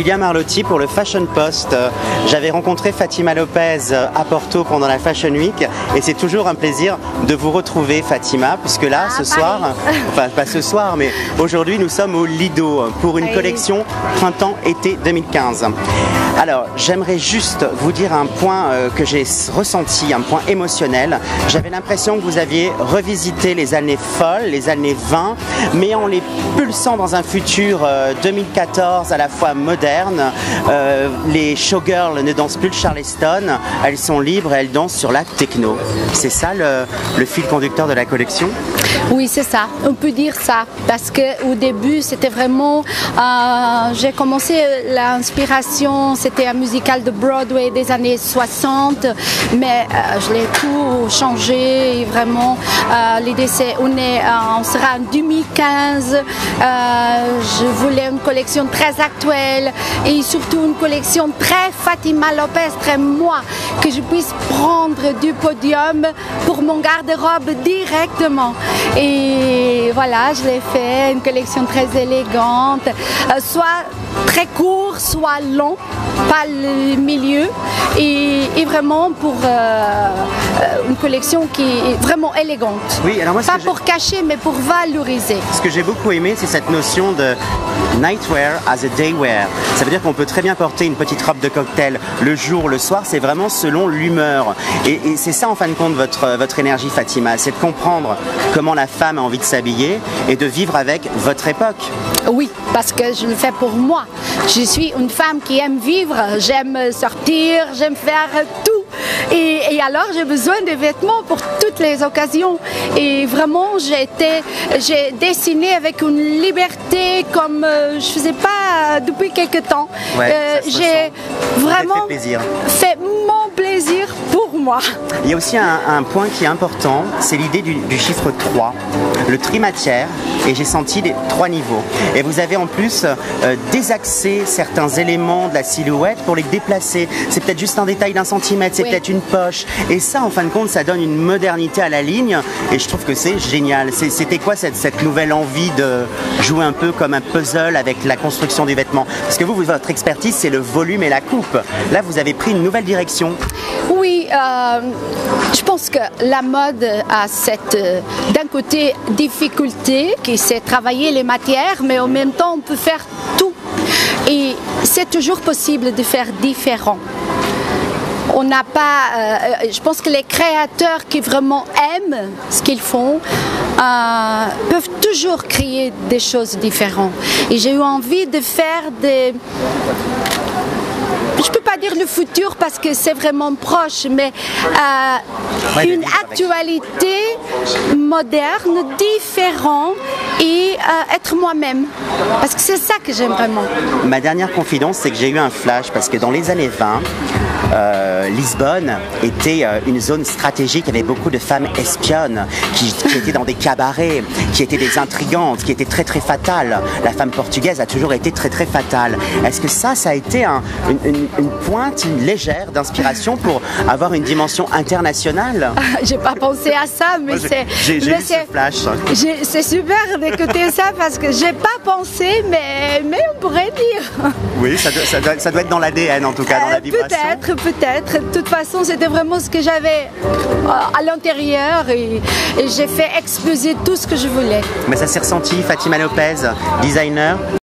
Julien Marlotti pour le Fashion Post. J'avais rencontré Fatima Lopez à Porto pendant la Fashion Week et c'est toujours un plaisir de vous retrouver, Fatima, puisque là, ce soir, enfin pas ce soir, mais aujourd'hui nous sommes au Lido pour une collection printemps-été 2015. Alors, j'aimerais juste vous dire un point que j'ai ressenti, un point émotionnel. J'avais l'impression que vous aviez revisité les années folles, les années 20, mais en les pulsant dans un futur 2014 à la fois moderne. Les showgirls ne dansent plus le charleston, elles sont libres et elles dansent sur la techno. C'est ça le fil conducteur de la collection? Oui, c'est ça, on peut dire ça, parce qu'au début c'était vraiment, j'ai commencé l'inspiration, c'était un musical de Broadway des années 60, mais je l'ai tout changé et vraiment l'idée c'est, on sera en 2015, je voulais une collection très actuelle et surtout une collection très Fatima Lopez, très moi, que je puisse prendre du podium pour mon garde-robe directement. Et voilà, je l'ai fait, une collection très élégante, soit très court, soit long, pas le milieu, et vraiment pour une collection qui est vraiment élégante. Oui, alors moi, pas pour cacher, mais pour valoriser. Ce que j'ai beaucoup aimé, c'est cette notion de nightwear as a daywear. Ça veut dire qu'on peut très bien porter une petite robe de cocktail le jour, le soir, c'est vraiment selon l'humeur. Et c'est ça en fin de compte votre énergie, Fatima, c'est de comprendre comment la femme a envie de s'habiller et de vivre avec votre époque. Oui, parce que je le fais pour moi. Je suis une femme qui aime vivre, j'aime sortir, j'aime faire tout. Et alors j'ai besoin de vêtements pour toutes les occasions. Et vraiment j'ai dessiné avec une liberté comme je ne faisais pas depuis quelques temps. Ouais, j'ai vraiment fait mon plaisir pour moi. Il y a aussi un point qui est important, c'est l'idée du chiffre 3, le trimatière, et j'ai senti les 3 niveaux. Et vous avez en plus désaxé certains éléments de la silhouette pour les déplacer. C'est peut-être juste un détail d'un centimètre, c'est peut-être une poche. Et ça, en fin de compte, ça donne une modernité à la ligne. Et je trouve que c'est génial. C'était quoi cette nouvelle envie de jouer un peu comme un puzzle avec la construction du vêtement? Parce que votre expertise, c'est le volume et la coupe. Là, vous avez pris une nouvelle direction. Oui, je pense que la mode a cette, d'un côté, difficulté, qui c'est travailler les matières, mais en même temps, on peut faire tout. Et c'est toujours possible de faire différent. On n'a pas, je pense que les créateurs qui vraiment aiment ce qu'ils font peuvent toujours créer des choses différentes. Et j'ai eu envie de faire des... Je ne peux pas dire le futur parce que c'est vraiment proche, mais une actualité moderne, différente et être moi-même. Parce que c'est ça que j'aime vraiment. Ma dernière confidence, c'est que j'ai eu un flash parce que dans les années 20, Lisbonne était une zone stratégique, il y avait beaucoup de femmes espionnes qui étaient dans des cabarets, qui étaient des intrigantes, qui étaient très très fatales. La femme portugaise a toujours été très très fatale. Est-ce que ça a été une pointe légère d'inspiration pour avoir une dimension internationale? J'ai pas pensé à ça, mais j'ai eu ce flash. C'est super d'écouter ça parce que j'ai pas pensé, mais on pourrait dire. Oui, ça doit être dans l'ADN en tout cas, dans la vibration. Peut-être. De toute façon, c'était vraiment ce que j'avais à l'intérieur et j'ai fait exploser tout ce que je voulais. Mais ça s'est ressenti, Fatima Lopez, designer.